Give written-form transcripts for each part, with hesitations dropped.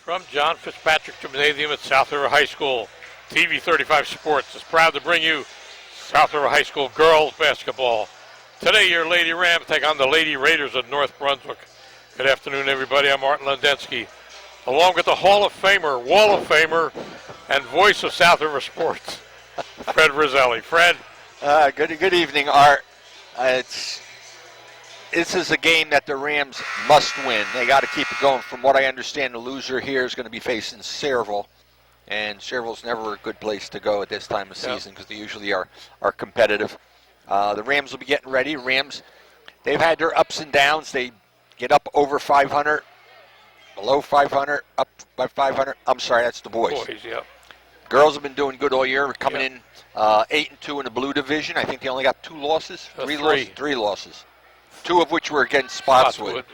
From John Fitzpatrick Gymnasium at South River High School, TV 35 Sports is proud to bring you South River High School girls basketball. Today, your Lady Rams take on the Lady Raiders of North Brunswick. Good afternoon, everybody. I'm Martin Lundensky, along with the Hall of Famer, and voice of South River Sports, Fred Roselli. Fred. Good evening, Art. This is a game that the Rams must win. They got to keep it going. From what I understand, the loser here is going to be facing Sayreville, and Sayreville's never a good place to go at this time of season because they usually are competitive. The Rams will be getting ready. Rams, they've had their ups and downs. They get up over 500, below 500, up by 500. I'm sorry, that's the boys. Girls have been doing good all year. We're coming in 8-2 in the blue division. I think they only got 2 losses. Three losses. 2 of which were against Spotswood.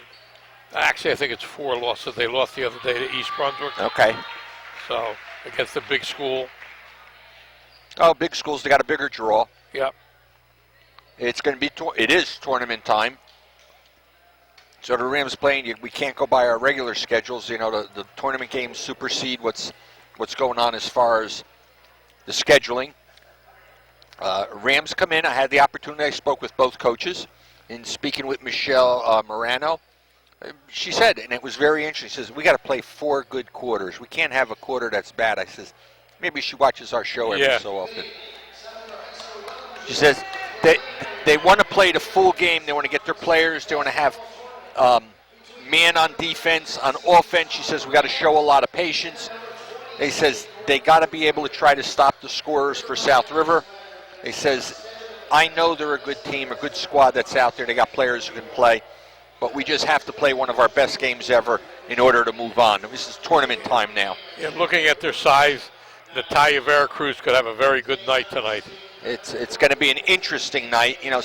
Actually, I think it's 4 losses. They lost the other day to East Brunswick. Okay. So, against the big school. Oh, big schools, they got a bigger draw. Yep. It's going to be, it is tournament time. So the Rams playing, we can't go by our regular schedules. You know, the tournament games supersede what's going on as far as the scheduling. Rams come in. I had the opportunity, I spoke with both coaches. In speaking with Michelle Morano, she said, and it was very interesting, she says, we got to play 4 good quarters. We can't have a quarter that's bad. I says, maybe she watches our show every so often. She says, they want to play the full game. They want to get their players. They want to have man on defense. On offense, she says, we got to show a lot of patience. They says, they got to be able to try to stop the scorers for South River. They says, I know they're a good team, a good squad that's out there. They got players who can play, but we just have to play one of our best games ever in order to move on. This is tournament time now. Yeah, looking at their size, Natalia Veracruz could have a very good night tonight. It's going to be an interesting night. You know,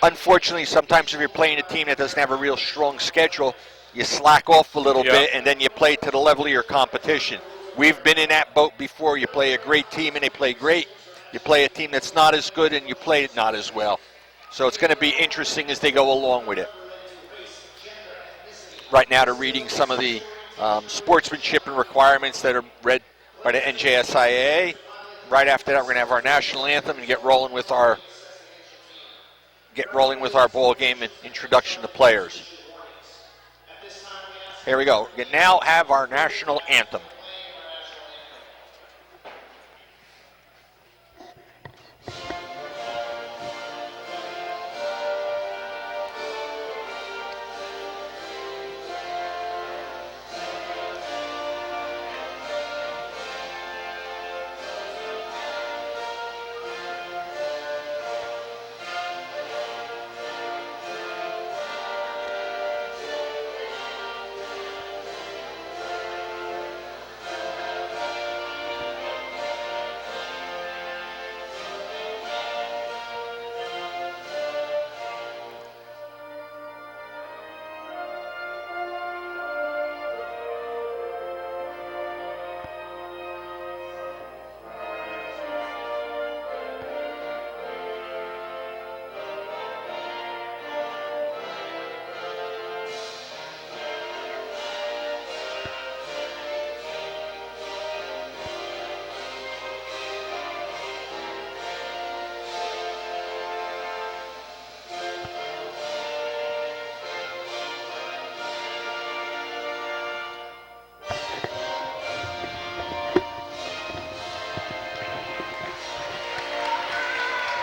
unfortunately, sometimes if you're playing a team that doesn't have a real strong schedule, you slack off a little bit, and then you play to the level of your competition. We've been in that boat before. You play a great team, and they play great. You play a team that's not as good, and you play it not as well. So it's going to be interesting as they go along with it. Right now, they're reading some of the sportsmanship and requirements that are read by the NJSIAA. Right after that, we're going to have our national anthem and get rolling with our ball game and introduction to players. Here we go. We now have our national anthem.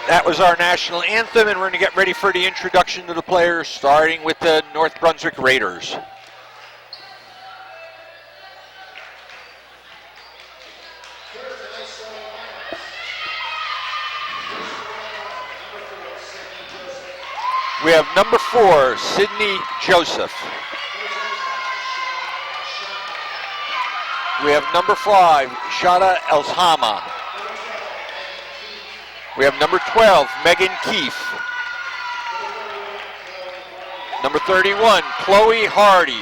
That was our national anthem, and we're going to get ready for the introduction to the players, starting with the North Brunswick Raiders. We have number 4, Sydney Joseph. We have number 5, Shada Elshama. We have number 12, Megan Keefe. Number 31, Chloe Hardy.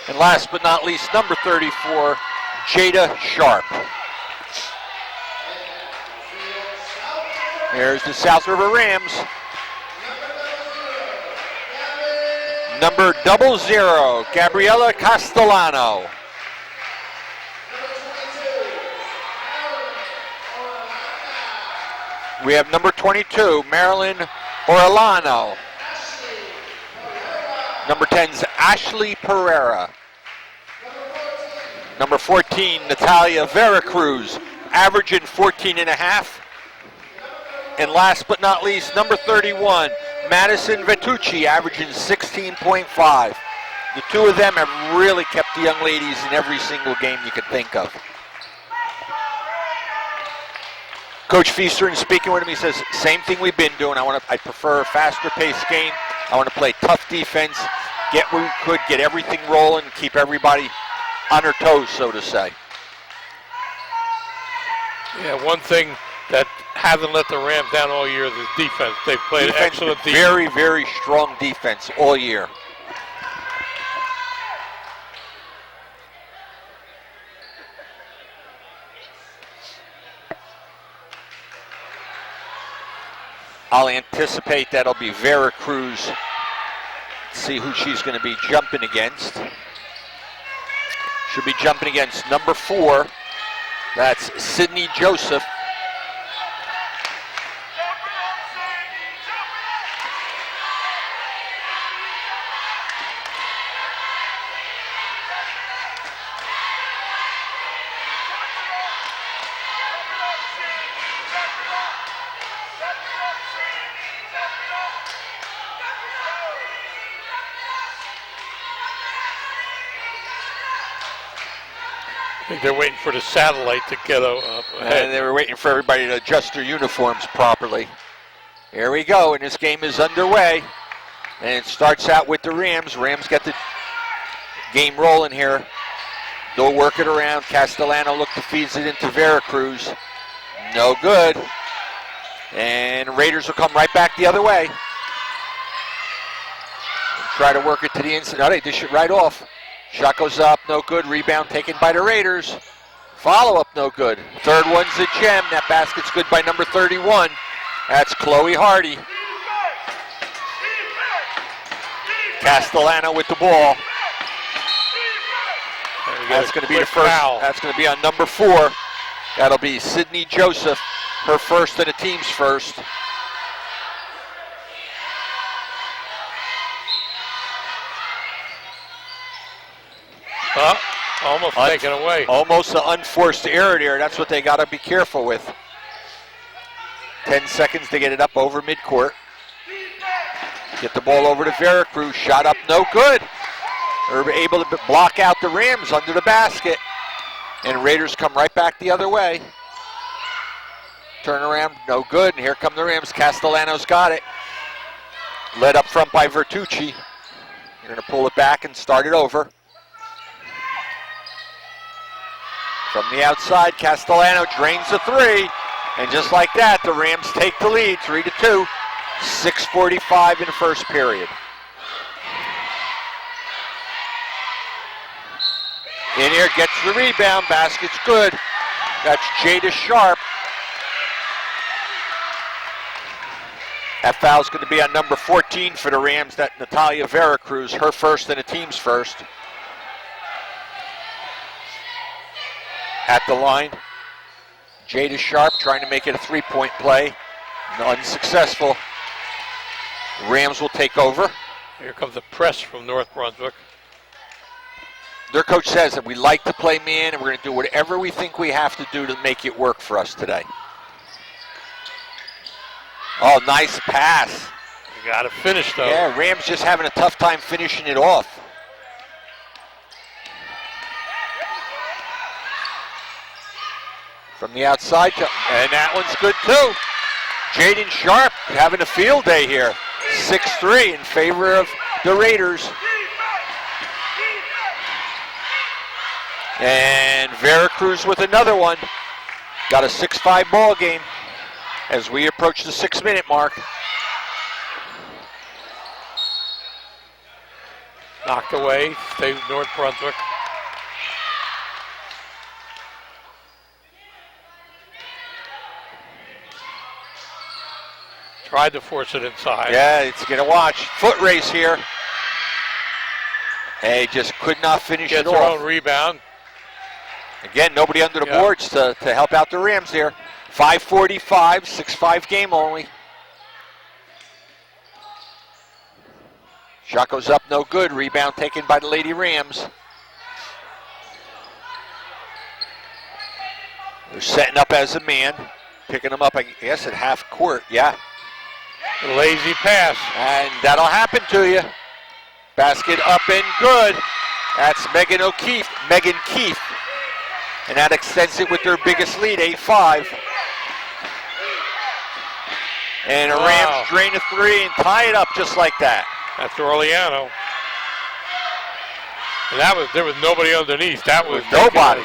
And last but not least, number 34, Jada Sharp. There's the South River Rams. Number 00, Gabriela Castellano. We have number 22, Marilyn Orlano. Number 10's Ashley Pereira. Number 14, Natalia Veracruz, averaging 14.5. And last but not least, number 31, Madison Vettucci, averaging 16.5. The two of them have really kept the young ladies in every single game you could think of. Coach Feaster, speaking with him, he says, same thing we've been doing. I prefer a faster paced game. I want to play tough defense, get what we could, get everything rolling, keep everybody on their toes, so to say. Yeah, one thing that hasn't let the Rams down all year is defense. They've played excellent defense. Very, very strong defense all year. I'll anticipate that'll be Veracruz. See who she's going to be jumping against. Should be jumping against number 4. That's Sydney Joseph. I think they're waiting for the satellite to get up ahead. And they were waiting for everybody to adjust their uniforms properly. Here we go, and this game is underway. And it starts out with the Rams. Rams get the game rolling here. They'll work it around. Castellano feeds it into Veracruz. No good. And Raiders will come right back the other way. And try to work it to the inside. Oh, they dish it right off. Shot goes up, no good. Rebound taken by the Raiders. Follow-up, no good. Third one's a gem. That basket's good by number 31. That's Chloe Hardy. Castellano with the ball. That's going to be the first. Foul. That's going to be on number 4. That'll be Sydney Joseph, her first and the team's first. Almost taken away. Almost an unforced error there. That's what they got to be careful with. 10 seconds to get it up over midcourt. Get the ball over to Veracruz. Shot up, no good. They're able to block out the Rams under the basket. And Raiders come right back the other way. Turn around, no good. And here come the Rams. Castellano's got it. Led up front by Vertucci. They're going to pull it back and start it over. From the outside, Castellano drains the 3. And just like that, the Rams take the lead, 3-2. 6:45 in the first period. In here, gets the rebound, basket's good. That's Jada Sharp. That foul's going to be on number 14 for the Rams, that Natalia Veracruz, her first and the team's first. At the line, Jada Sharp trying to make it a 3-point play. Unsuccessful. Rams will take over. Here comes the press from North Brunswick. Their coach says that we like to play man and we're going to do whatever we think we have to do to make it work for us today. Oh, nice pass. You got to finish though. Yeah, Rams just having a tough time finishing it off. From the outside, and that one's good too. Jaden Sharp having a field day here. 6-3 in favor of the Raiders. And Veracruz with another one. Got a 6-5 ball game as we approach the 6-minute mark. Knocked away, stays North Brunswick. Tried to force it inside. Yeah, it's going to watch. Foot race here. They just could not finish Gets it her off. own rebound. Again, nobody under the boards to help out the Rams there. 5:45, 6-5 game only. Shot goes up, no good. Rebound taken by the Lady Rams. They're setting up as a man. Picking them up, I guess, at half court. Yeah. Lazy pass. And that'll happen to you. Basket up and good. That's Megan Keefe. And that extends it with their biggest lead, 8-5. And the Rams drain a three and tie it up just like that. That's Orleano. And there was nobody underneath. That was nobody.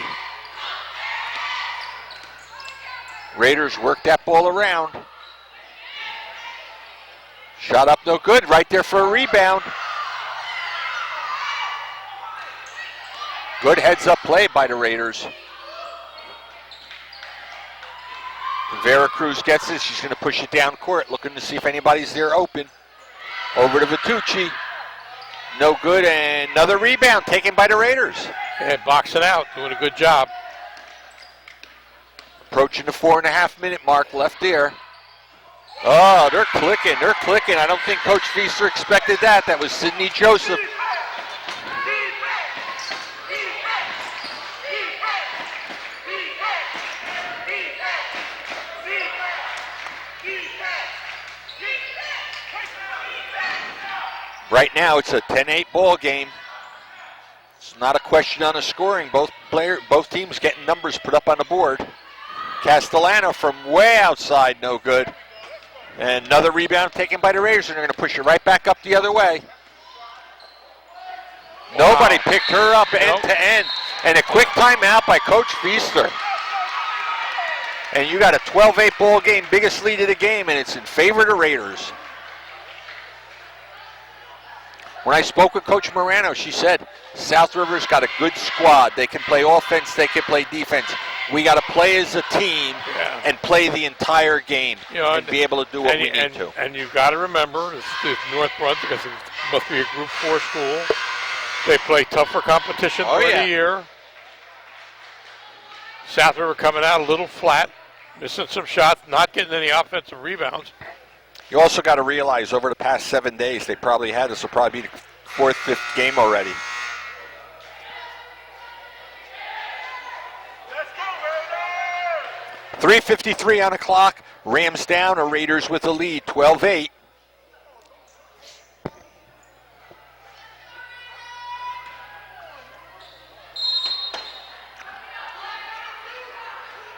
Raiders work that ball around. Shot up, no good. Right there for a rebound. Good heads-up play by the Raiders. Vera Cruz gets it. She's going to push it down court, looking to see if anybody's there open. Over to Vitucci. No good, and another rebound taken by the Raiders. Yeah, boxing out, doing a good job. Approaching the 4.5-minute mark left there. Oh, they're clicking. I don't think Coach Feaster expected that. That was Sydney Joseph. Right now, it's a 10-8 ball game. It's not a question on the scoring. Both teams getting numbers put up on the board. Castellano from way outside, no good. And another rebound taken by the Raiders, and they're going to push it right back up the other way. Wow. Nobody picked her up end to end. And a quick timeout by Coach Feaster. And you got a 12-8 ball game, biggest lead of the game, and it's in favor of the Raiders. When I spoke with Coach Morano, she said, South River's got a good squad. They can play offense, they can play defense. We got to play as a team and play the entire game and be able to do what we need to. And you've got to remember, this North Brunswick, because it must be a Group 4 school. They play tougher competition throughout the year. South River coming out a little flat, missing some shots, not getting any offensive rebounds. You also got to realize over the past 7 days, they probably had this will probably be the 4th, 5th game already. .353 on the clock. Rams down, or Raiders with a lead, 12-8.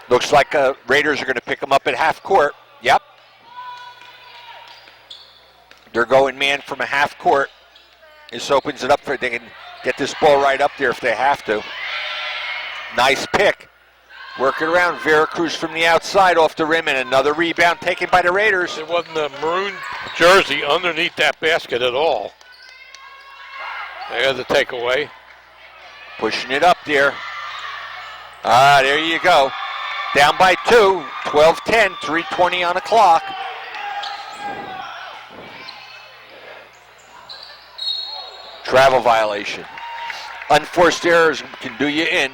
Looks like Raiders are going to pick them up at half court. Yep. They're going man from a half court. This opens it up for they can get this ball right up there if they have to. Nice pick. Working around, Vera Cruz from the outside off the rim, and another rebound taken by the Raiders. It wasn't a maroon jersey underneath that basket at all. They had the takeaway. Pushing it up there. There you go. Down by 2, 12-10, 3:20 on the clock. Travel violation. Unforced errors can do you in.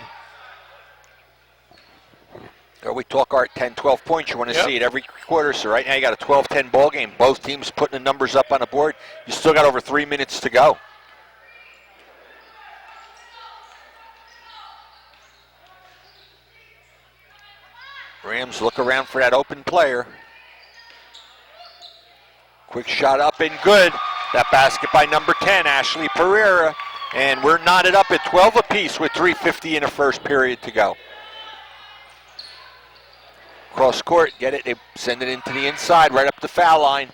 We talk Art 10, 12 points. You want to see it every quarter. So right now you got a 12-10 ball game. Both teams putting the numbers up on the board. You still got over 3 minutes to go. Rams look around for that open player. Quick shot up and good. That basket by number 10, Ashley Pereira. And we're knotted up at 12 apiece with 3:50 in the first period to go. Cross court, get it, they send it into the inside, right up the foul line.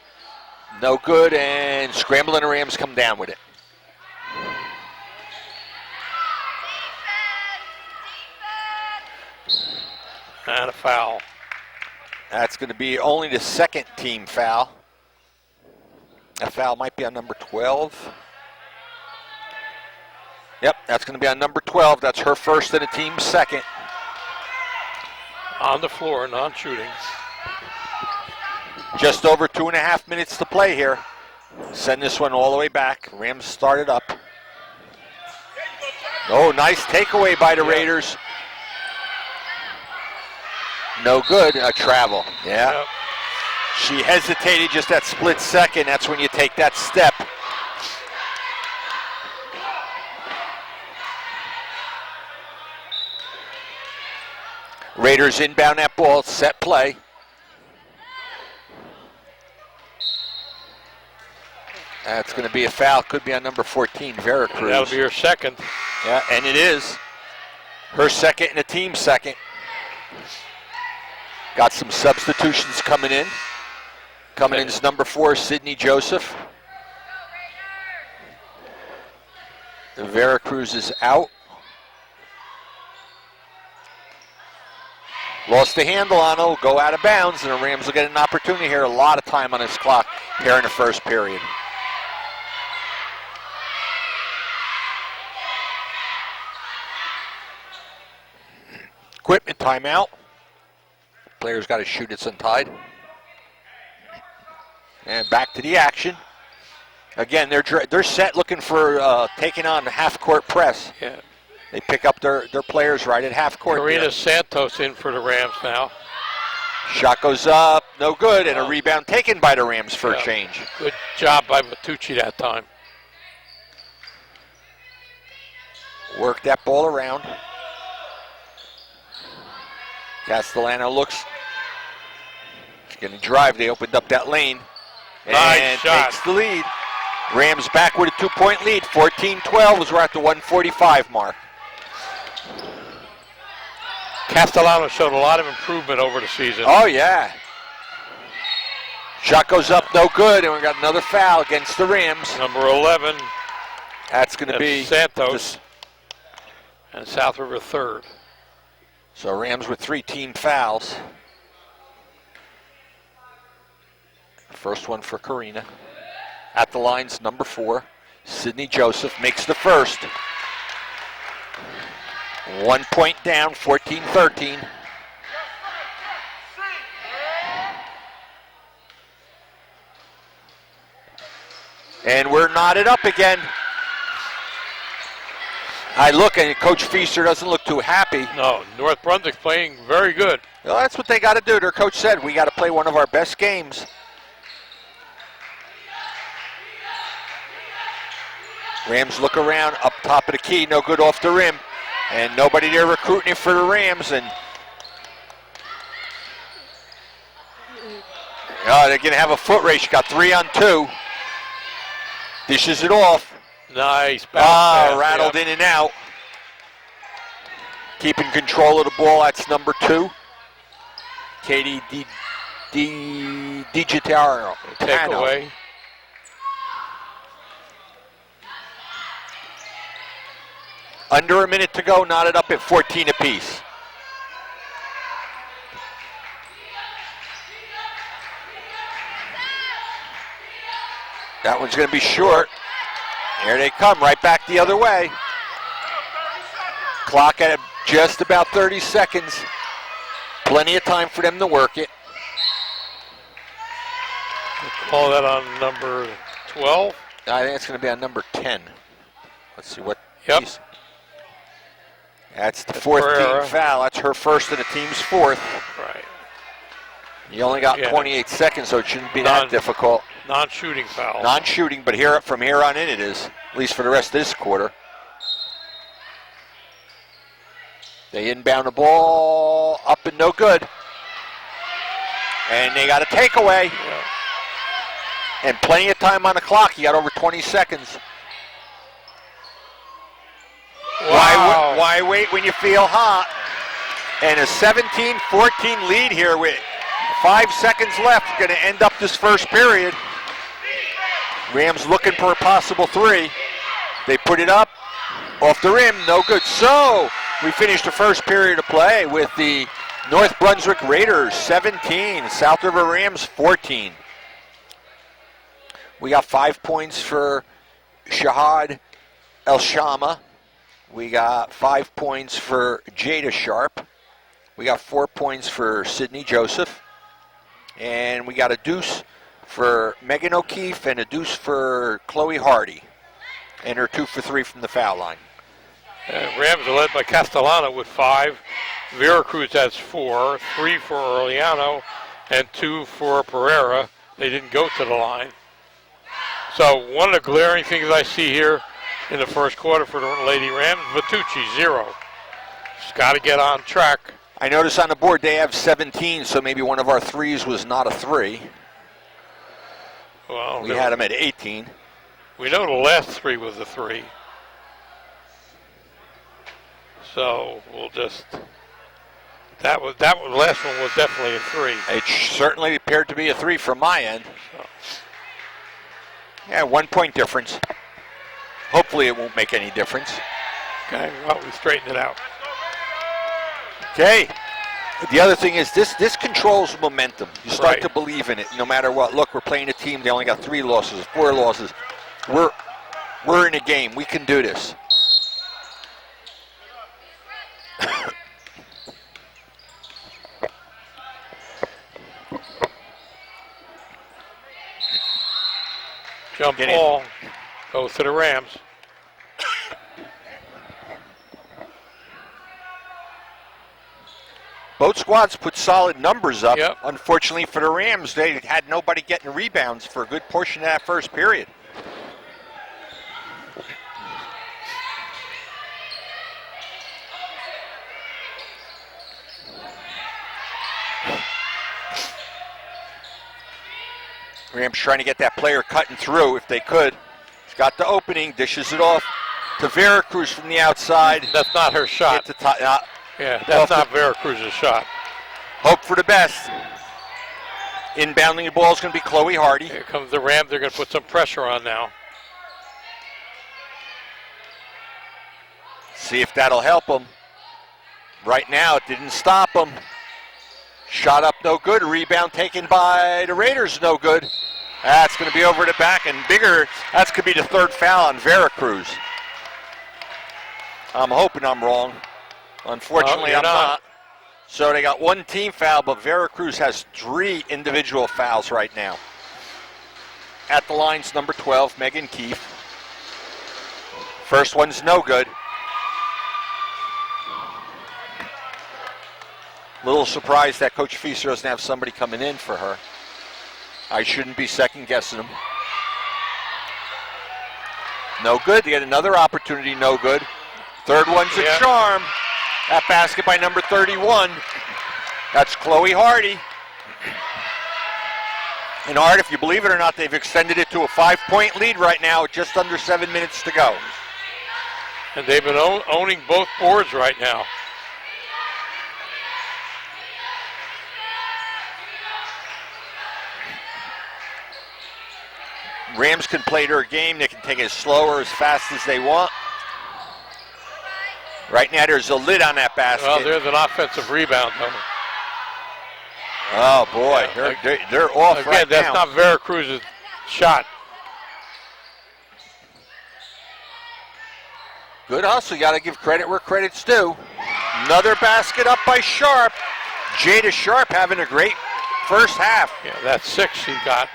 No good, and scrambling the Rams come down with it. And a foul. That's going to be only the second team foul. That foul might be on number 12. Yep, that's going to be on number 12. That's her first and the team's second. On the floor, non-shooting. Just over 2.5 minutes to play here. Send this one all the way back. Rams started up. Oh, nice takeaway by the Raiders. No good. A travel. Yeah. Yep. She hesitated just that split second. That's when you take that step. Raiders inbound that ball. Set play. That's going to be a foul. Could be on number 14, Vera Cruz. That'll be her second. Yeah, and it is. Her second and the team second. Got some substitutions coming in. Coming in is number 4, Sydney Joseph. Vera Cruz is out. Lost the handle on it, will go out of bounds, and the Rams will get an opportunity here. A lot of time on this clock here in the first period. Equipment timeout. Player's got to shoot, it's untied. And back to the action. Again, they're set looking for taking on the half-court press. Yeah. They pick up their players right at half-court. Karina Santos in for the Rams now. Shot goes up, no good, and a rebound taken by the Rams for a change. Good job by Matucci that time. Work that ball around. Castellano looks. He's going to drive. They opened up that lane. Nice And shot. takes the lead. Rams back with a 2-point lead. 14-12 as we're at the 1:45 mark. Castellano showed a lot of improvement over the season. Oh, yeah. Shot goes up, no good, and we got another foul against the Rams. Number 11. That's going to be Santos. And South River third. So Rams with 3 team fouls. First one for Karina. At the lines, number 4. Sydney Joseph makes the first. 1 point down, 14-13. And we're knotted up again. I look, and Coach Feaster doesn't look too happy. No, North Brunswick's playing very good. Well, that's what they got to do. Their coach said, we got to play one of our best games. Rams look around, up top of the key, no good off the rim. And nobody there recruiting it for the Rams. And they're going to have a foot race. Got 3 on 2. Dishes it off. Nice bounce pass, rattled in and out. Keeping control of the ball, that's number 2. Katie DiGitaro. Take away. Under a minute to go, knotted up at 14 apiece. That one's going to be short. Here they come, right back the other way. Clock at just about 30 seconds. Plenty of time for them to work it. Call that on number 12. I think it's going to be on number 10. Let's see what. Yep. That's the 4th team foul. That's her first and the team's 4th. Right. You only got 28 seconds, so it shouldn't be that difficult. Non-shooting foul. Non-shooting, but from here on in it is, at least for the rest of this quarter. They inbound the ball, up and no good. And they got a takeaway. Yeah. And plenty of time on the clock. You got over 20 seconds. Wow. Why wait when you feel hot? And a 17-14 lead here with 5 seconds left. Going to end up this first period. Rams looking for a possible 3. They put it up off the rim, no good. So we finished the first period of play with the North Brunswick Raiders 17, South River Rams 14. We got 5 points for Shahad El Shama. We got 5 points for Jada Sharp. We got 4 points for Sydney Joseph. And we got a deuce for Megan O'Keefe and a deuce for Chloe Hardy. And her 2 for 3 from the foul line. Rams are led by Castellano with 5. Veracruz has 4, 3 for Orellano, and 2 for Pereira. They didn't go to the line. So one of the glaring things I see here in the first quarter for the Lady Rams, Vitucci, 0. Just got to get on track. I notice on the board they have 17, so maybe one of our threes was not a 3. Well, we had them at 18. We know the last 3 was a 3. So we'll just, that last one was definitely a 3. It certainly appeared to be a 3 from my end. So. Yeah, 1 point difference. Hopefully it won't make any difference. Okay, well, we straightened it out. Okay. The other thing is this controls momentum. You start Right. to believe in it no matter what. Look, we're playing a team. They only got 3 losses, 4 losses. We're in a game. We can do this. Jump ball goes to the Rams. Both squads put solid numbers up. Yep. Unfortunately for the Rams, they had nobody getting rebounds for a good portion of that first period. Rams trying to get that player cutting through if they could. He's got the opening, dishes it off to Veracruz from the outside. That's not her shot. Yeah, that's not Veracruz's shot. Hope for the best. Inbounding the ball is going to be Chloe Hardy. Here comes the Rams. They're going to put some pressure on now. See if that'll help them. Right now, it didn't stop them. Shot up, no good. Rebound taken by the Raiders, no good. That's going to be over the back and bigger. That's going to be the 3rd foul on Veracruz. I'm hoping I'm wrong. Unfortunately, I'm not. So they got 1 team foul, but Veracruz has 3 individual fouls right now. At the line's number 12, Megan Keefe. First one's no good. Little surprised that Coach Fieser doesn't have somebody coming in for her. I shouldn't be second guessing him. No good. They get another opportunity, no good. Third one's a charm. That basket by number 31. That's Chloe Hardy. And Art, if you believe it or not, they've extended it to a 5-point lead right now with just under 7 minutes to go. And they've been owning both boards right now. Rams can play their game. They can take it as slow or as fast as they want. Right now, there's a lid on that basket. Well, there's an offensive rebound, though. Oh, boy. Yeah, they're off again, right that's now. not Veracruz's shot. Good hustle. You got to give credit where credit's due. Another basket up by Sharp. Jada Sharp having a great first half. Yeah, that's 6 she got.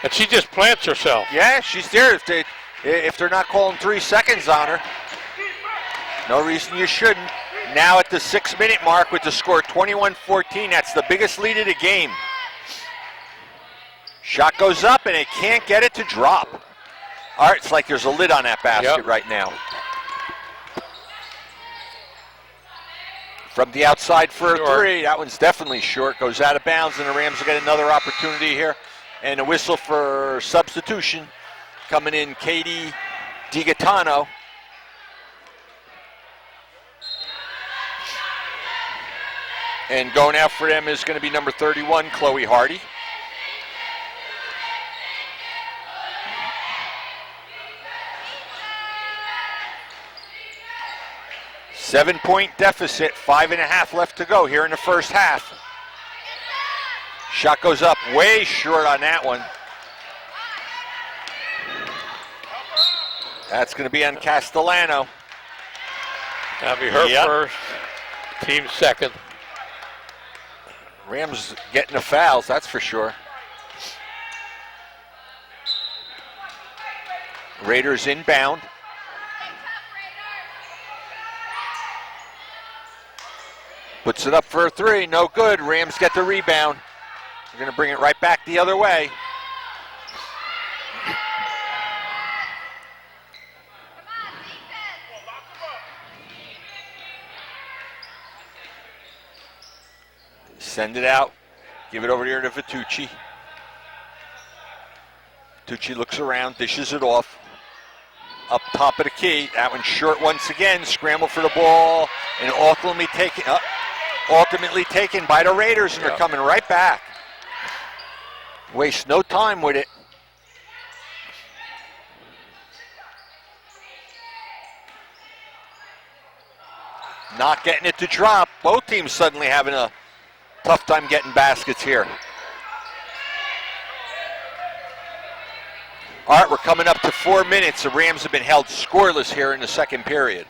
And she just plants herself. Yeah, she's there. If they're not calling 3 seconds on her, no reason you shouldn't. Now at the 6-minute mark with the score 21-14, that's the biggest lead of the game. Shot goes up and it can't get it to drop. All right, it's like there's a lid on that basket right now. From the outside for a 3, that one's definitely short. Goes out of bounds and the Rams will get another opportunity here. And a whistle for substitution. Coming in, Katie DiGaetano. And going out for them is going to be number 31, Chloe Hardy. Seven-point deficit, 5.5 left to go here in the first half. Shot goes up way short on that one. That's going to be on Castellano. That'll be her first, team second. Rams getting the fouls, that's for sure. Raiders inbound. Puts it up for a three. No good. Rams get the rebound. They're going to bring it right back the other way. Send it out. Give it over here to Vitucci. Vitucci looks around, dishes it off. Up top of the key. That one's short once again. Scramble for the ball. And ultimately taken by the Raiders, and they're coming right back. Waste no time with it. Not getting it to drop. Both teams suddenly having a tough time getting baskets here. All right, we're coming up to 4 minutes. The Rams have been held scoreless here in the second period.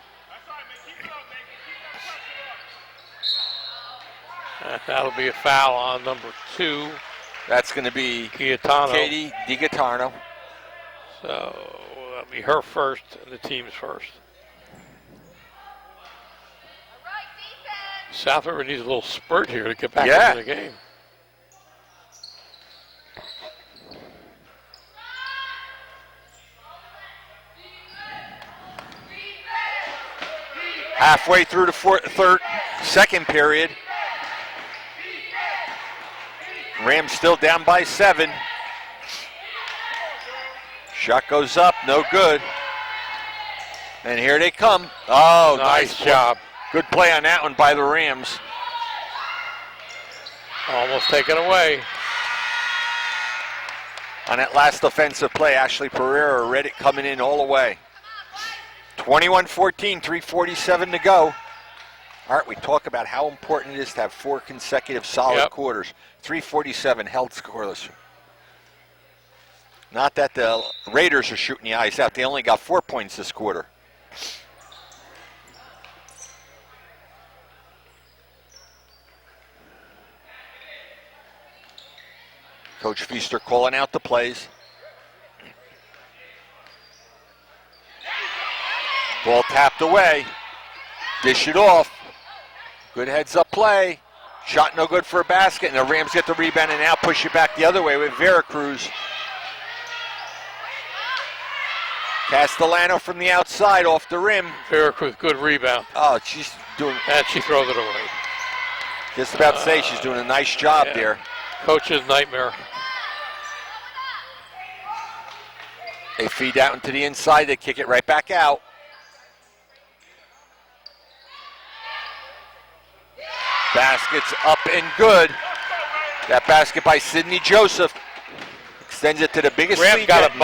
That'll be a foul on number 2. That's going to be Gaetano. Katie DiGaetano. So that'll be her first and the team's first. South River needs a little spurt here to get back into the game. Halfway through the second period. Rams still down by 7. Shot goes up, no good. And here they come. Oh, nice job. Good play on that one by the Rams. Almost taken away. On that last offensive play, Ashley Pereira read it coming in all the way. 21-14, 3:47 to go. All right, we talk about how important it is to have 4 consecutive solid quarters. 3:47 held scoreless. Not that the Raiders are shooting the eyes out. They only got 4 points this quarter. Coach Feaster calling out the plays. Ball tapped away. Dish it off. Good heads-up play. Shot no good for a basket, and the Rams get the rebound and now push it back the other way with Veracruz. Castellano from the outside off the rim. Veracruz, good rebound. Oh, she's doing... And she throws it away. Just about to say she's doing a nice job there. Coach's nightmare. They feed out into the inside. They kick it right back out. Basket's up and good. That basket by Sydney Joseph extends it to the biggest lead. Rams got to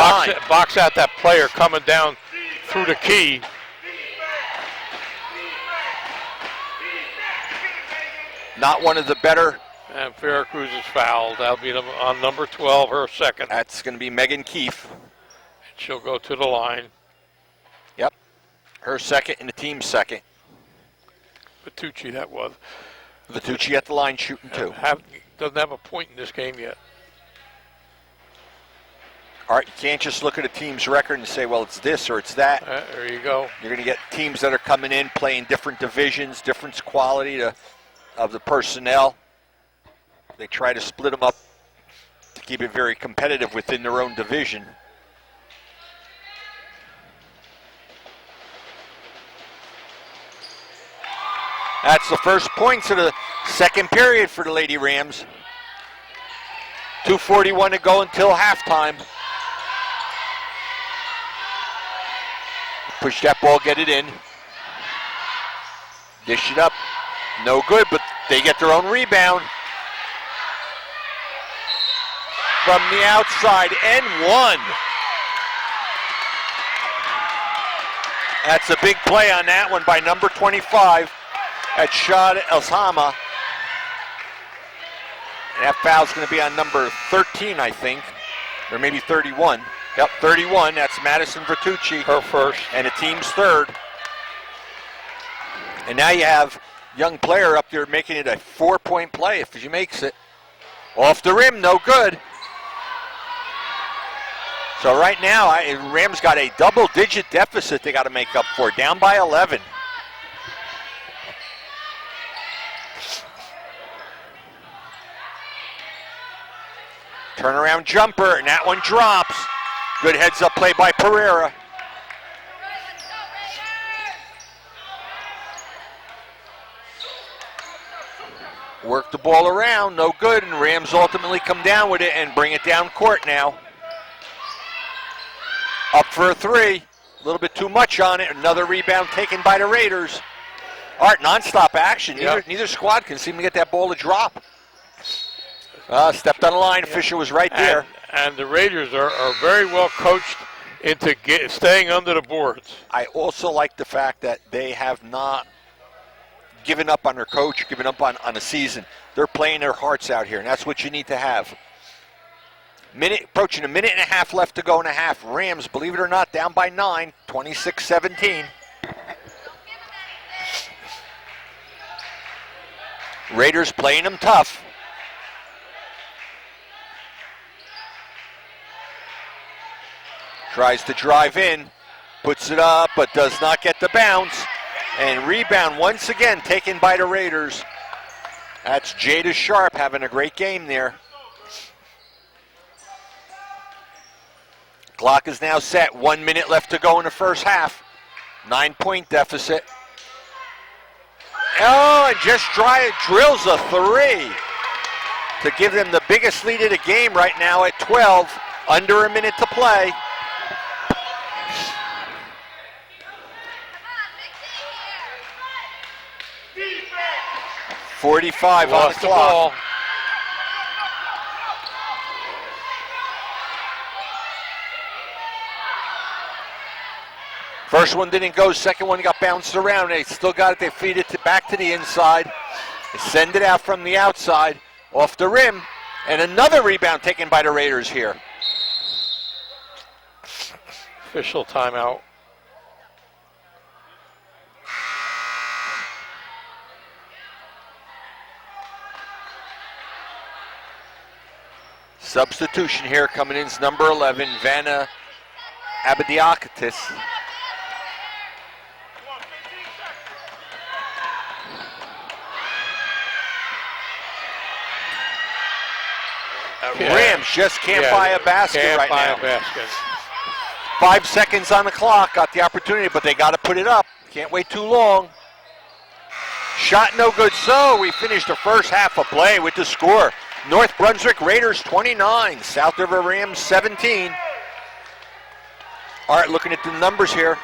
box out that player coming down through the key. Not one of the better. And Veracruz is fouled. That'll be on number 12, her second. That's going to be Megan Keefe. She'll go to the line. Yep. Her second and the team's second. Vitucci, that was. Vitucci at the line shooting 2. Doesn't have a point in this game yet. All right, you can't just look at a team's record and say, well, it's this or it's that. There you go. You're going to get teams that are coming in, playing different divisions, different quality of the personnel. They try to split them up to keep it very competitive within their own division. That's the first points of the second period for the Lady Rams. 2:41 to go until halftime. Push that ball, get it in. Dish it up. No good, but they get their own rebound. From the outside, and 1. That's a big play on that one by number 25. At Shad Elshama. And that foul's going to be on number 13, I think. Or maybe 31. Yep, 31. That's Madison Vertucci. Her first. And the team's third. And now you have young player up there making it a 4-point play if she makes it. Off the rim, no good. So right now, Rams got a double-digit deficit they got to make up for. Down by 11. Turnaround jumper, and that one drops. Good heads-up play by Pereira. Work the ball around, no good, and Rams ultimately come down with it and bring it down court now. Up for a three. A little bit too much on it. Another rebound taken by the Raiders. Art, nonstop action. Neither squad can seem to get that ball to drop. Stepped on the line. Fisher was right there. And the Raiders are very well coached into staying under the boards. I also like the fact that they have not given up on their coach, given up on the season. They're playing their hearts out here, and that's what you need to have. Approaching a minute and a half left to go and a half. Rams, believe it or not, down by 9, 26-17. Raiders playing them tough. Tries to drive in, puts it up, but does not get the bounce. And rebound once again taken by the Raiders. That's Jada Sharp having a great game there. Clock is now set. 1 minute left to go in the first half. 9-point deficit. Oh, and just drills a three to give them the biggest lead of the game right now at 12. Under a minute to play. .45 on the clock. First one didn't go, second one got bounced around. They still got it, they feed it back to the inside. They send it out from the outside, off the rim, and another rebound taken by the Raiders here. Official timeout. Substitution here coming in is number 11, Vanna Abediakatis. Rams just can't buy a basket right now. 5 seconds on the clock, got the opportunity, but they got to put it up. Can't wait too long. Shot no good, so we finished the first half of play with the score. North Brunswick Raiders 29, South River Rams 17. All right, looking at the numbers here.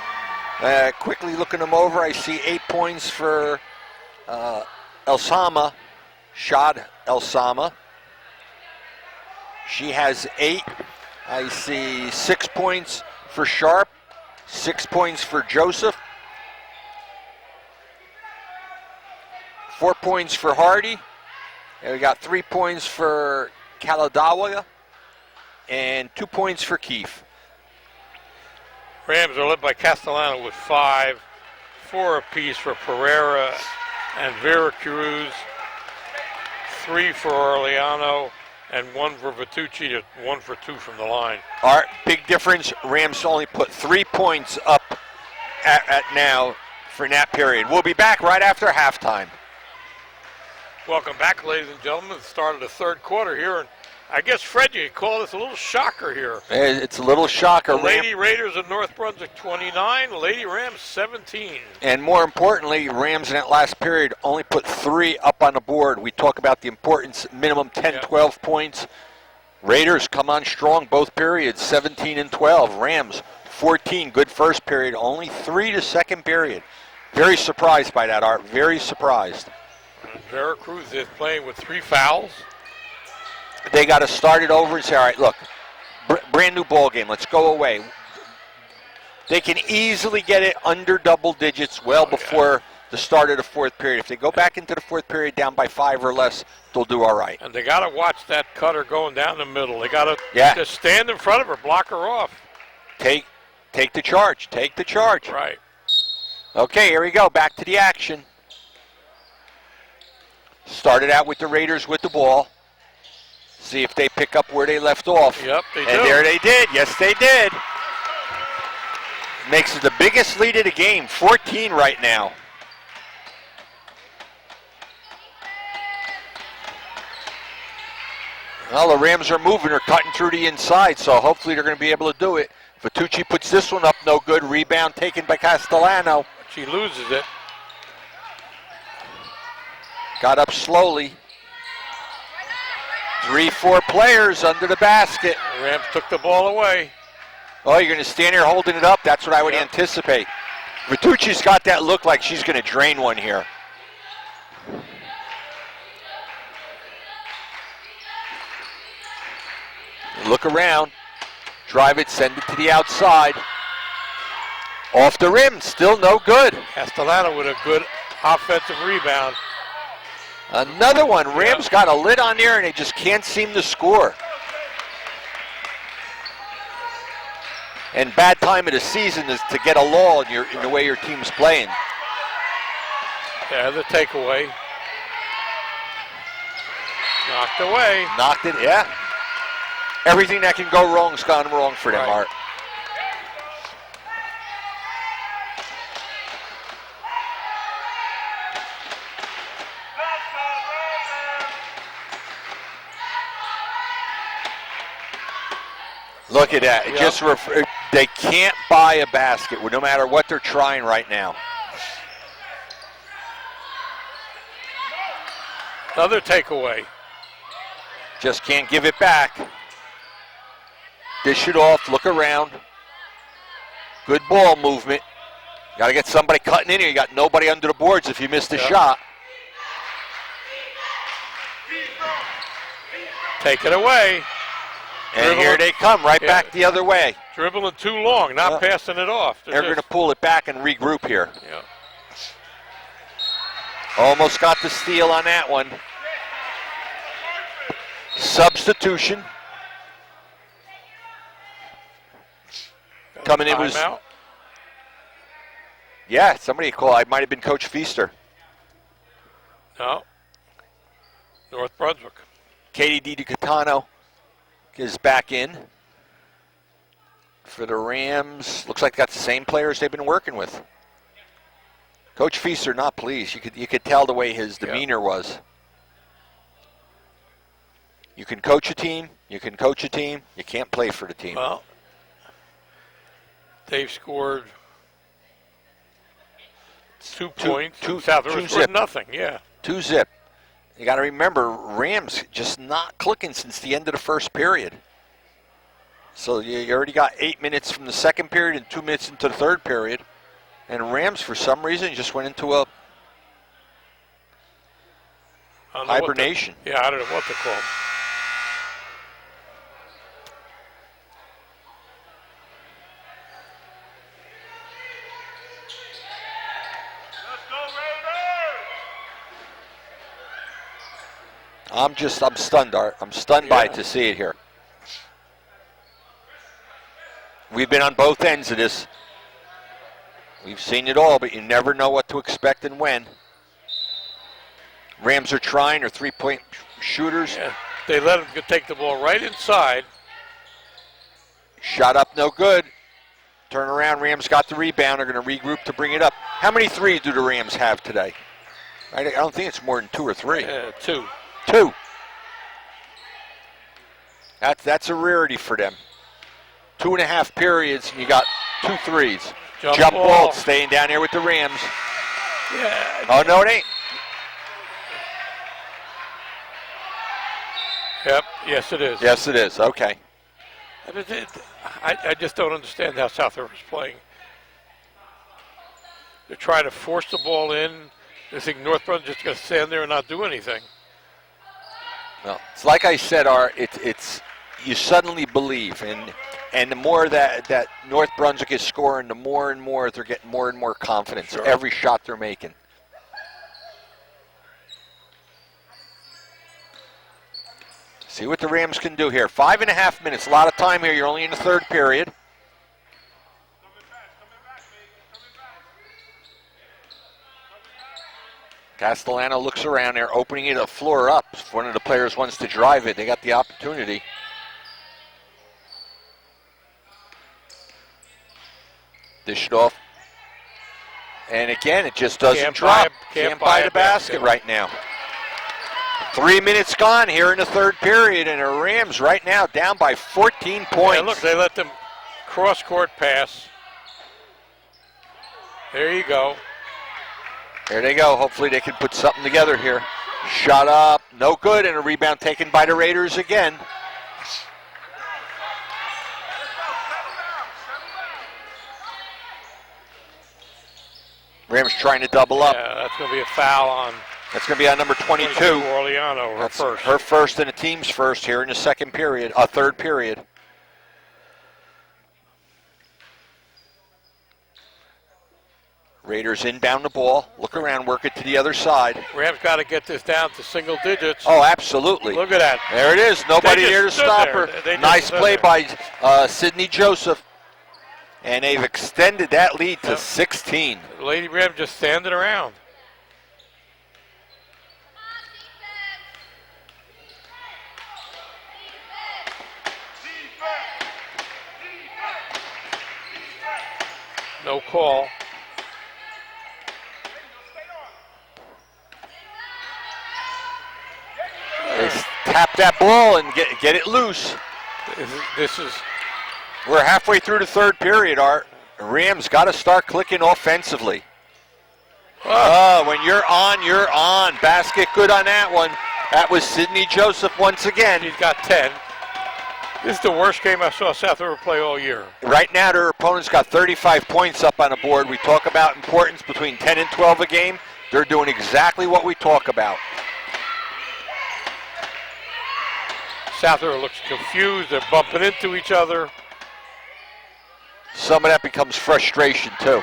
Quickly looking them over, I see 8 points for Elsama, Shad Elsama. She has 8. I see 6 points for Sharp, 6 points for Joseph, 4 points for Hardy. And we got 3 points for Kaladawa and 2 points for Keefe. Rams are led by Castellano with 5, 4 apiece for Pereira and Vera Cruz, 3 for Orleano, and 1 for Vitucci, 1 for 2 from the line. All right, big difference. Rams only put 3 points up at now for that period. We'll be back right after halftime. Welcome back, ladies and gentlemen. The start of the third quarter here, and I guess, Fred, you call this a little shocker here. It's a little shocker. The Lady Raiders of North Brunswick 29, Lady Rams 17. And more importantly, Rams in that last period only put 3 up on the board. We talk about the importance, minimum 10, 12 points. Raiders come on strong both periods, 17 and 12. Rams 14, good first period, only 3 to second period. Very surprised by that, Art, very surprised. Vera Cruz is playing with 3 fouls. They got to start it over and say, all right, look, brand new ball game. Let's go away. They can easily get it under double digits well before the start of the fourth period. If they go back into the fourth period down by 5 or less, they'll do all right. And they got to watch that cutter going down the middle. They got to just stand in front of her, block her off. Take the charge. Take the charge. Right. Okay, here we go. Back to the action. Started out with the Raiders with the ball. See if they pick up where they left off. Yep, they do. And there they did. Yes, they did. Makes it the biggest lead of the game, 14 right now. Well, the Rams are moving. They're cutting through the inside, so hopefully they're going to be able to do it. Vitucci puts this one up, no good. Rebound taken by Castellano. She loses it. Got up slowly. 3-4 players under the basket. The Rams took the ball away. Oh, you're going to stand here holding it up? That's what I would anticipate. Vitucci's got that look like she's going to drain one here. Look around. Drive it, send it to the outside. Off the rim, still no good. Castellano with a good offensive rebound. Another one. Rams got a lid on there, and they just can't seem to score. And bad time of the season is to get a lull in the way your team's playing. Yeah, the takeaway. Knocked away. Knocked it, yeah. Everything that can go wrong has gone wrong for them, Art. Look at that. It just they can't buy a basket no matter what they're trying right now. Another takeaway. Just can't give it back. Dish it off, look around. Good ball movement. Got to get somebody cutting in here. You got nobody under the boards if you missed a shot. Take it away. And here they come, right back the other way. Dribbling too long, not passing it off. They're going to pull it back and regroup here. Yeah. Almost got the steal on that one. Substitution. Coming in was... Yeah, somebody called. It might have been Coach Feaster. No. North Brunswick. Katie DiCatano is back in for the Rams. Looks like they got the same players they've been working with. Coach Feaster not pleased. You could tell the way his demeanor was. You can coach a team. You can coach a team. You can't play for the team. Well, they've scored 2 points. South scored nothing. Yeah. 2-zip. You got to remember, Rams just not clicking since the end of the first period. So you already got 8 minutes from the second period and 2 minutes into the third period. And Rams, for some reason, just went into a hibernation. I don't know what to call them. I'm stunned, Art. I'm stunned by it to see it here. We've been on both ends of this. We've seen it all, but you never know what to expect and when. Rams are trying, or three-point shooters. Yeah. They let them take the ball right inside. Shot up, no good. Turn around, Rams got the rebound. They're going to regroup to bring it up. How many threes do the Rams have today? I don't think it's more than 2 or 3. 2. 2. That's a rarity for them. 2.5 periods, and you got 2 threes. Jump ball staying down here with the Rams. Yeah. Oh, no, it ain't. Yep. Yes, it is. Yes, it is. Okay. I just don't understand how South River's playing. They're trying to force the ball in. They think North Brunswick's just going to stand there and not do anything. Well, it's like I said, Art, it's you suddenly believe, and the more that North Brunswick is scoring, the more and more they're getting more and more confidence every shot they're making. See what the Rams can do here. 5.5 minutes, a lot of time here. You're only in the third period. Castellano looks around there, opening it a floor up. If one of the players wants to drive it, they got the opportunity. Dish it off. And again, it just doesn't drop. Can't buy the basket right now. 3 minutes gone here in the third period, and the Rams right now down by 14 points. Yeah, look, they let them cross-court pass. There you go. There they go. Hopefully they can put something together here. Shot up, no good, and a rebound taken by the Raiders again. Rams trying to double up. Yeah, that's going to be a foul on. That's going to be on number 22. Orleano, her first. Her first and the team's first here in the third period. Raiders inbound the ball. Look around, work it to the other side. Rams got to get this down to single digits. Oh, absolutely. Look at that. There it is. Nobody there to stop her. Nice play by Sydney Joseph. And they've extended that lead to 16. Lady Rams just standing around. No call. They tap that ball and get it loose. This is. We're halfway through the third period. Our Rams got to start clicking offensively. When you're on, you're on. Basket good on that one. That was Sydney Joseph once again. He's got 10. This is the worst game I saw South River play all year. Right now, their opponent's got 35 points up on the board. We talk about importance between 10 and 12 a game. They're doing exactly what we talk about. South River looks confused. They're bumping into each other. Some of that becomes frustration, too.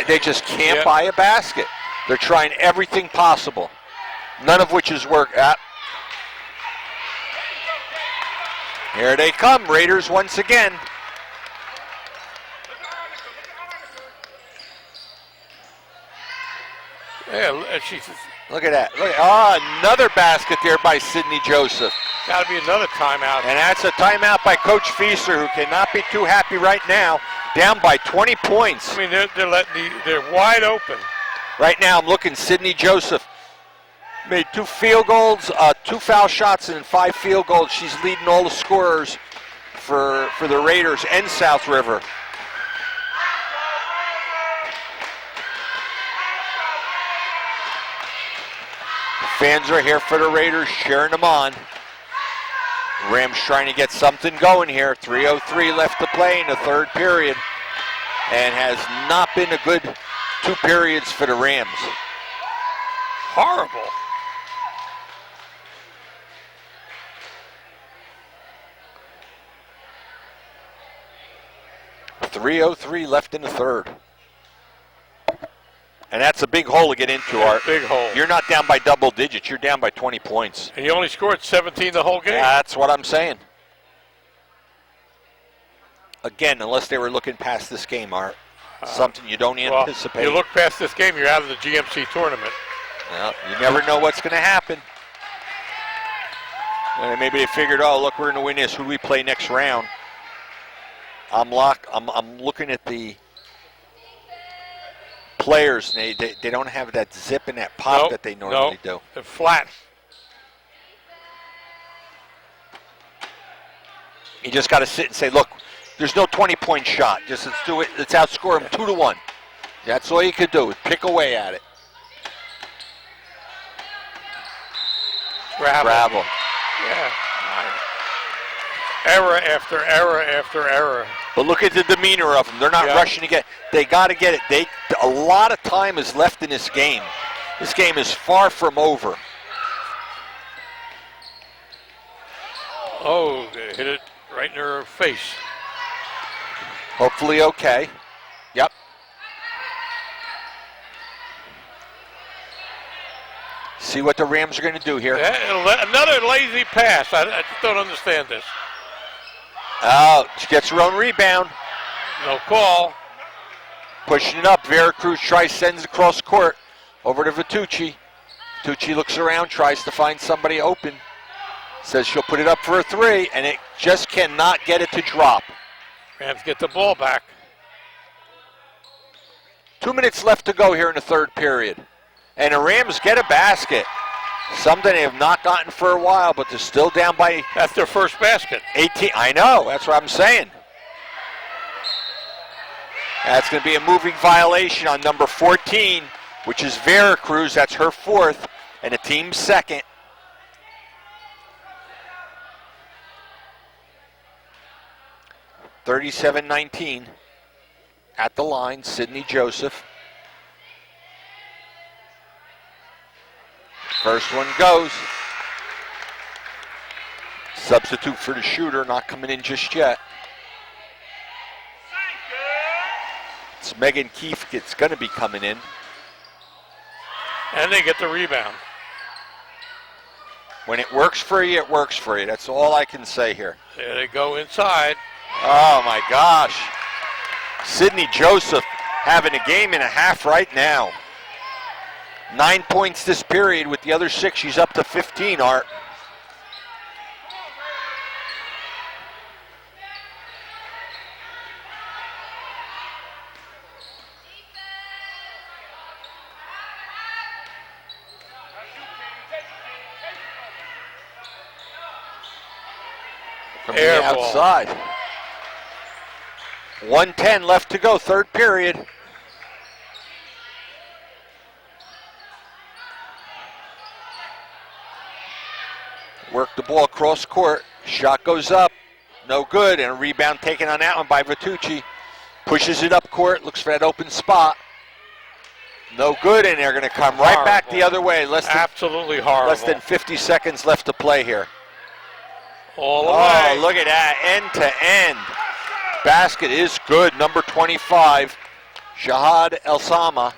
They just can't buy a basket. They're trying everything possible, none of which has worked. Here they come, Raiders once again. Yeah, look at that. Another basket there by Sydney Joseph. Got to be another timeout. And that's a timeout by Coach Feaster, who cannot be too happy right now. Down by 20 points. I mean, they're wide open. Right now, I'm looking. Sydney Joseph made 2 field goals, 2 foul shots, and 5 field goals. She's leading all the scorers for the Raiders and South River. The fans are here for the Raiders, cheering them on. Rams trying to get something going here. 3:03 left to play in the third period. And has not been a good 2 periods for the Rams. Horrible. .303 left in the third. And that's a big hole to get into, Art. Big hole. You're not down by double digits. You're down by 20 points. And you only scored 17 the whole game. That's what I'm saying. Again, unless they were looking past this game, Art. Something you don't anticipate. You look past this game, you're out of the GMC tournament. Well, you never know what's going to happen. And maybe they figured, oh, look, we're going to win this. Who do we play next round? I'm looking at the players, and they don't have that zip and that pop that they normally do. They're flat. You just got to sit and say, look, there's no 20-point shot. Just let's do it. Let's outscore them 2-1. That's all you could do, is pick away at it. Travel. Yeah. Error after error after error. But look at the demeanor of them. They're not rushing to get. They got to get it. A lot of time is left in this game. This game is far from over. Oh, they hit it right in her face. Hopefully okay. Yep. See what the Rams are going to do here. Another lazy pass. I just don't understand this. Oh, she gets her own rebound. No call. Pushing it up. Vera Cruz sends it across court over to Vitucci. Vitucci looks around, tries to find somebody open. Says she'll put it up for a 3, and it just cannot get it to drop. Rams get the ball back. 2 minutes left to go here in the third period. And the Rams get a basket. Something they have not gotten for a while, but they're still down by That's their first basket. 18. I know, that's what I'm saying. That's going to be a moving violation on number 14, which is Vera Cruz. That's her fourth, and the team's second. (37-19) at the line, Sydney Joseph. First one goes. Substitute for the shooter, not coming in just yet. It's Megan Keefe. It's going to be coming in. And they get the rebound. When it works for you, it works for you. That's all I can say here. There they go inside. Oh my gosh. Sydney Joseph having a game and a half right now. 9 points this period. With the other 6, she's up to 15, Art. From the outside. 1:10 left to go, third period. Work the ball across court. Shot goes up. No good. And a rebound taken on that one by Vitucci. Pushes it up court. Looks for that open spot. No good. And they're going to come right back the other way. Absolutely horrible. Less than 50 seconds left to play here. All the way. Oh, look at that. End to end. Basket is good. Number 25, Shahad El-Sama.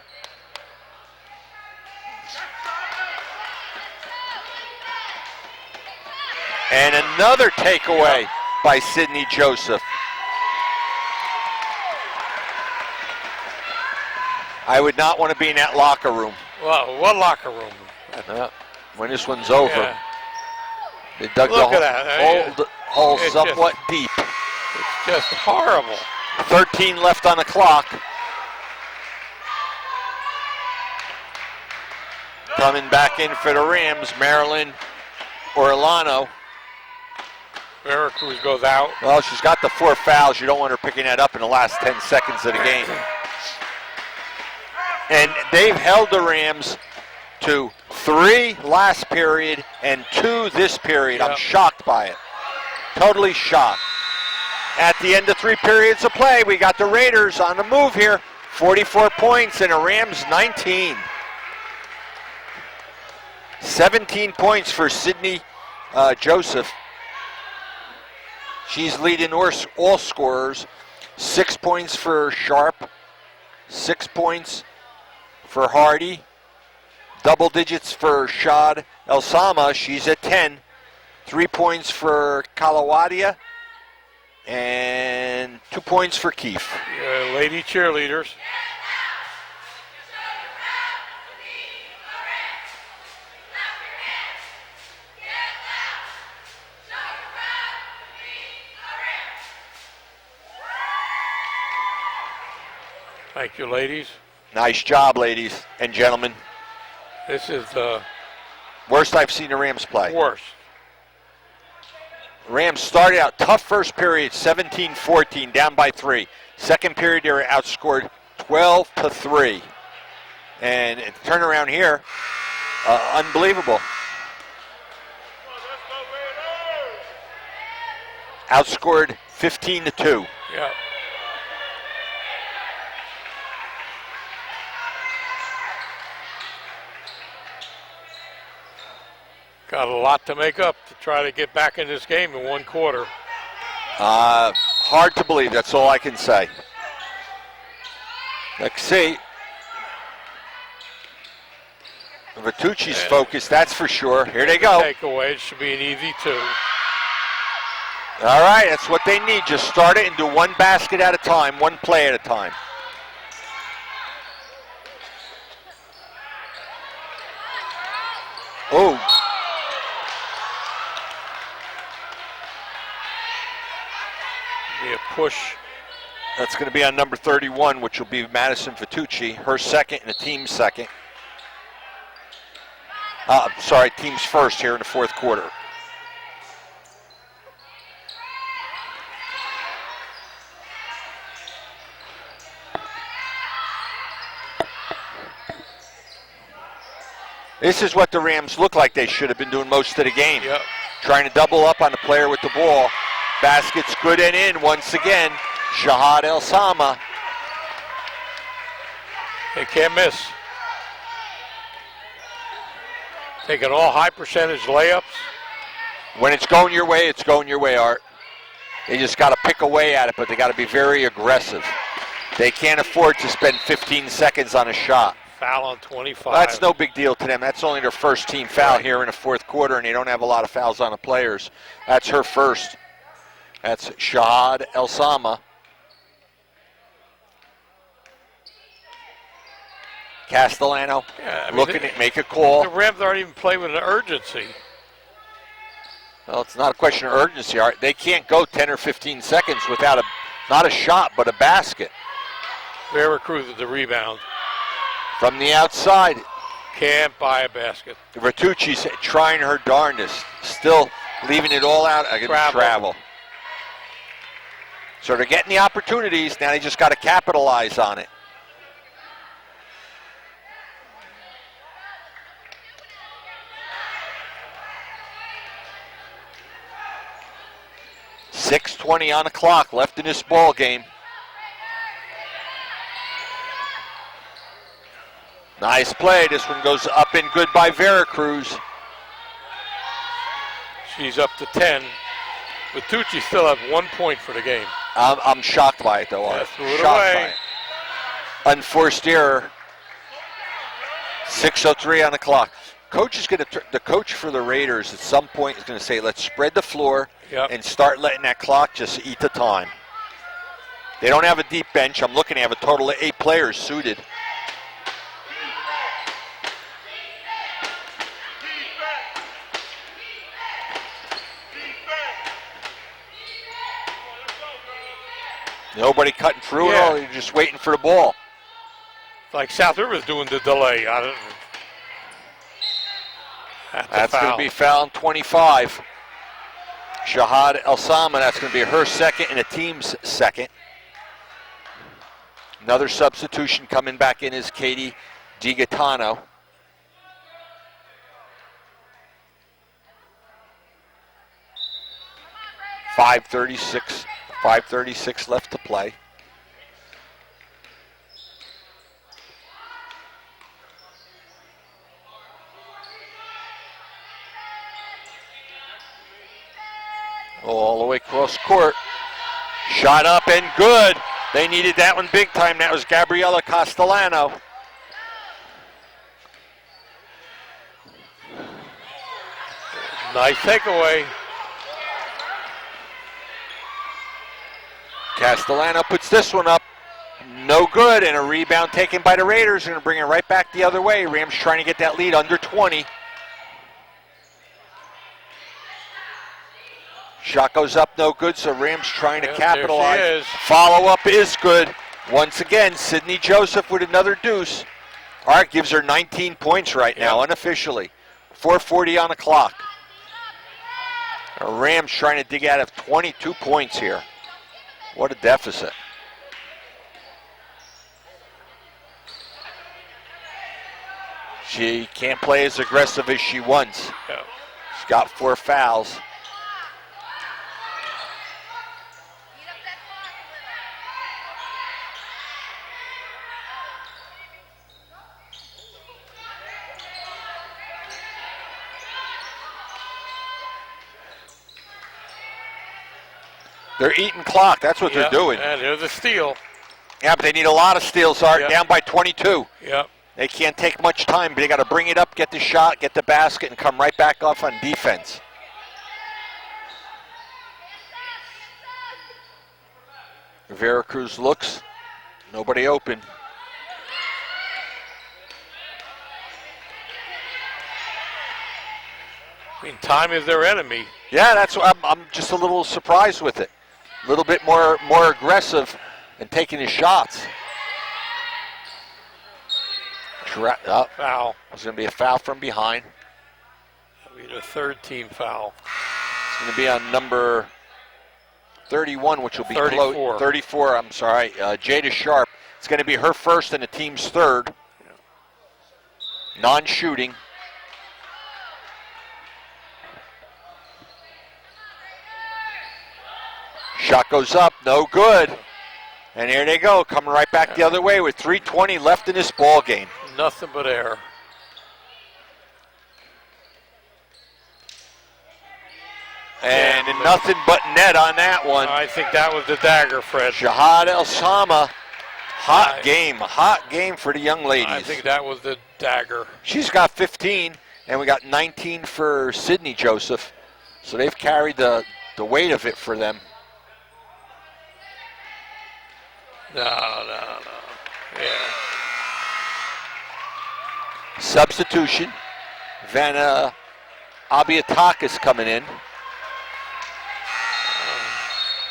And another takeaway by Sydney Joseph. I would not want to be in that locker room. Well, what locker room? When this one's over. Yeah. They dug Look the at that. hole It's somewhat deep. It's just horrible. 13 left on the clock. Coming back in for the Rams, Marilyn Orlano. Vera Cruz goes out. Well, she's got the 4 fouls. You don't want her picking that up in the last 10 seconds of the game. And they've held the Rams to 3 last period and 2 this period. Yep. I'm shocked by it. Totally shocked. At the end of 3 periods of play, we got the Raiders on the move here. 44 points and the Rams 19. 17 points for Sydney Joseph. She's leading all scorers. 6 points for Sharp. 6 points for Hardy. Double digits for Shad El-Sama. She's at 10. 3 points for Kalawadia. And 2 points for Keefe. Lady cheerleaders. Thank you, ladies. Nice job, ladies and gentlemen. This is the worst I've seen the Rams play. worst. Rams started out tough first period, 17-14, down by 3. Second period, they were outscored 12-3. And turnaround here, unbelievable. Outscored 15-2. Yeah. Got a lot to make up to try to get back in this game in 1 quarter. Hard to believe, that's all I can say. Let's see. Vitucci's focused, that's for sure. Here they go. Takeaway, it should be an easy 2. All right, that's what they need. Just start it and do 1 basket at a time, 1 play at a time. Oh. Be a push. That's going to be on number 31, which will be Madison Vitucci, her second and the team's second. Teams first here in the fourth quarter. This is what the Rams look like they should have been doing most of the game. Yep. Trying to double up on the player with the ball. Basket's good and in once again. Shahad El-Sama. They can't miss. Taking all high percentage layups. When it's going your way, it's going your way, Art. They just got to pick away at it, but they got to be very aggressive. They can't afford to spend 15 seconds on a shot. Foul on 25. That's no big deal to them. That's only their first team foul here in the fourth quarter, and they don't have a lot of fouls on the players. That's her first. That's Shahad El-Sama. Castellano looking to make a call. The Rams aren't even playing with an urgency. Well, it's not a question of urgency, Art. They can't go 10 or 15 seconds without not a shot, but a basket. Veracruz with the rebound. From the outside. Can't buy a basket. Vertucci's trying her darndest. Still leaving it all out against travel. So they're getting the opportunities. Now they just got to capitalize on it. .6:20 on the clock left in this ball game. Nice play. This one goes up and good by Veracruz. She's up to 10. Bertucci still have 1 point for the game. I'm shocked by it, though. Yeah, threw it shocked away. by it. Unforced error. 6:03 on the clock. The coach for the Raiders at some point is going to say, let's spread the floor and start letting that clock just eat the time. They don't have a deep bench. I'm looking to have a total of 8 players suited. Nobody cutting through it all. You're just waiting for the ball. Like South River's doing the delay. That's going to be foul 25. Shahad El-Sama, that's going to be her second and a team's second. Another substitution coming back in is Katie DiGaetano. .536 left to play. All the way across court. Shot up and good. They needed that one big time. That was Gabriela Castellano. Nice takeaway. Castellano puts this one up. No good, and a rebound taken by the Raiders. Going to bring it right back the other way. Rams trying to get that lead under 20. Shot goes up, no good, so Rams trying to capitalize. There she is. Follow-up is good. Once again, Sydney Joseph with another deuce. Art gives her 19 points right now, unofficially. 4:40 on the clock. Rams trying to dig out of 22 points here. What a deficit. She can't play as aggressive as she wants. Yeah. She's got 4 fouls. They're eating clock. That's what they're doing. And there's a steal. Yeah, but they need a lot of steals, Art. Down by 22. Yep. They can't take much time, but they got to bring it up, get the shot, get the basket, and come right back off on defense. Veracruz looks. Nobody open. I mean, time is their enemy. Yeah, that's what I'm just a little surprised with it. A little bit more aggressive and taking his shots. Foul. There's going to be a foul from behind. Be the third team foul. It's going to be on number 31, which will be 34. 34, I'm sorry. Jada Sharp. It's going to be her first and the team's third. Non-shooting. Shot goes up, no good. And here they go, coming right back the other way with 3:20 left in this ball game. Nothing but air. And nothing but net on that one. I think that was the dagger, Fred. Shahad El Sama. Hot game for the young ladies. I think that was the dagger. She's got 15, and we got 19 for Sydney Joseph. So they've carried the weight of it for them. No. Yeah. Substitution. Vanna Abiatakis coming in.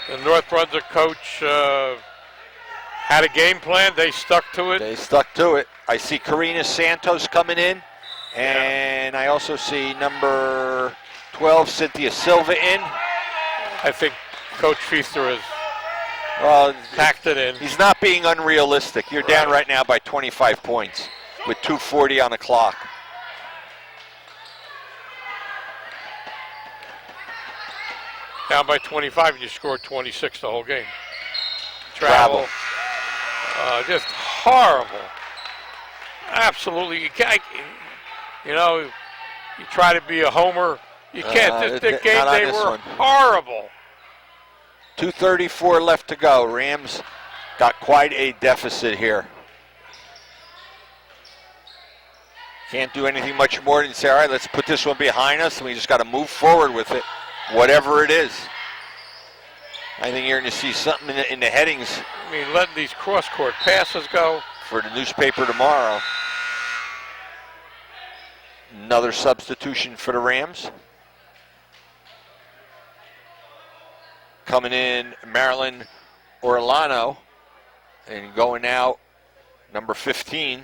The North Brunswick coach had a game plan. They stuck to it. They stuck to it. I see Karina Santos coming in. And I also see number 12, Cynthia Silva in. I think Coach Feaster has packed it in. He's not being unrealistic. You're down right now by 25 points with 2:40 on the clock. Down by 25, and you scored 26 the whole game. Travel. Just horrible. Absolutely. You can't, you try to be a homer. You can't. This game, they were horrible. 2:34 left to go. Rams got quite a deficit here. Can't do anything much more than say, all right, let's put this one behind us, and we just got to move forward with it, whatever it is. I think you're going to see something in the headings. I mean, letting these cross-court passes go. For the newspaper tomorrow. Another substitution for the Rams. Coming in, Marilyn Orlano. And going out, number 15.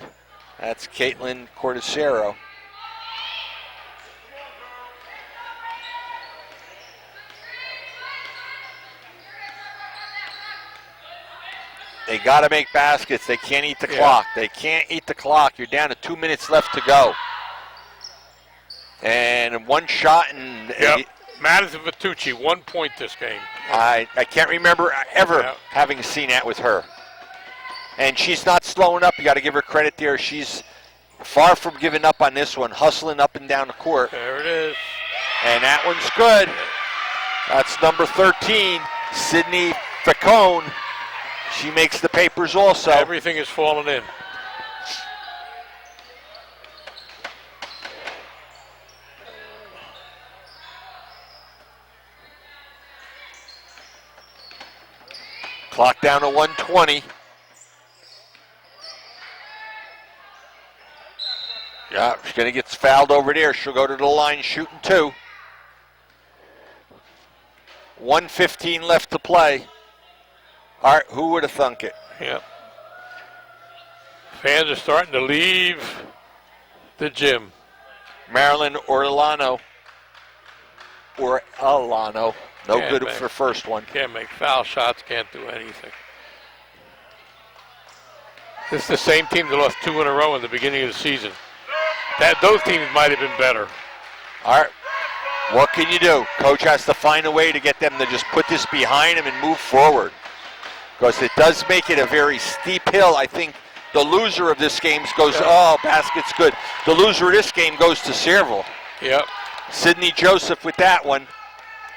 That's Caitlin Cordacero. They got to make baskets. They can't eat the clock. They can't eat the clock. You're down to 2 minutes left to go. And one shot. And Madison Vitucci, 1 point this game. I can't remember ever having seen that with her. And she's not slowing up. You got to give her credit there. She's far from giving up on this one, hustling up and down the court. There it is. And that one's good. That's number 13, Sydney Facone. She makes the papers also. Everything is falling in. Clock down to 1:20. Yeah, she's going to get fouled over there. She'll go to the line shooting 2. 1:15 left to play. All right, who would have thunk it? Yep. Fans are starting to leave the gym. Marilyn Orlano. No good for first one. Can't make foul shots, can't do anything. This is the same team that lost 2 in a row in the beginning of the season. Those teams might have been better. All right, what can you do? Coach has to find a way to get them to just put this behind him and move forward. Because it does make it a very steep hill. I think the loser of this game goes, basket's good. The loser of this game goes to Sayreville. Yep. Sydney Joseph with that one.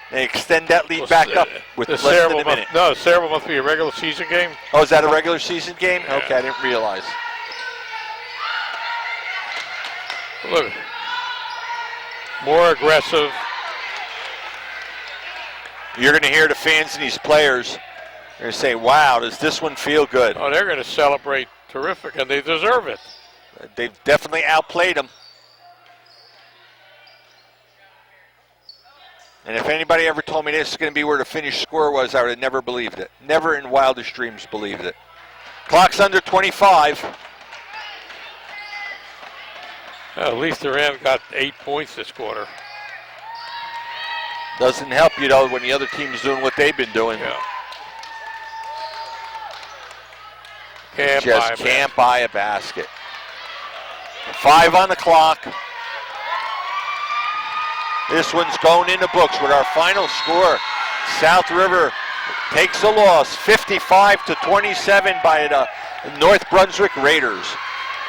They extend that lead back up with less than a minute. No, Sayreville must be a regular season game. Oh, is that a regular season game? Yeah. Okay, I didn't realize. Look, more aggressive. You're going to hear the fans and these players. They're going to say, wow, does this one feel good? Oh, they're going to celebrate terrific, and they deserve it. They've definitely outplayed them. And if anybody ever told me this is going to be where the finished score was, I would have never believed it. Never in wildest dreams believed it. Clock's under 25. Well, at least the Rams got 8 points this quarter. Doesn't help you, though, when the other team's doing what they've been doing. Yeah. Can't buy a basket. 5 on the clock. This one's going in the books with our final score. South River takes a loss, 55-27 by the North Brunswick Raiders.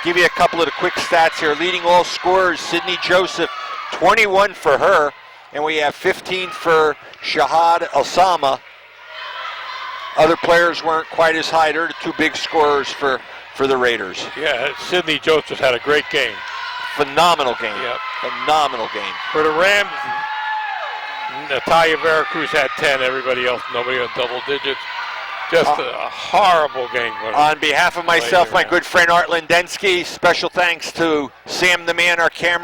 Give you a couple of the quick stats here. Leading all scorers, Sydney Joseph, 21 for her, and we have 15 for Shahad Osama. Other players weren't quite as high. They're the two big scorers for the Raiders. Yeah, Sydney Joseph had a great game. Phenomenal game. Yep. Phenomenal game. For the Rams, Natalia Veracruz had 10. Everybody else, nobody on double digits. Just a horrible game. On behalf of myself, my good friend Art Lindensky, special thanks to Sam the Man, our camera.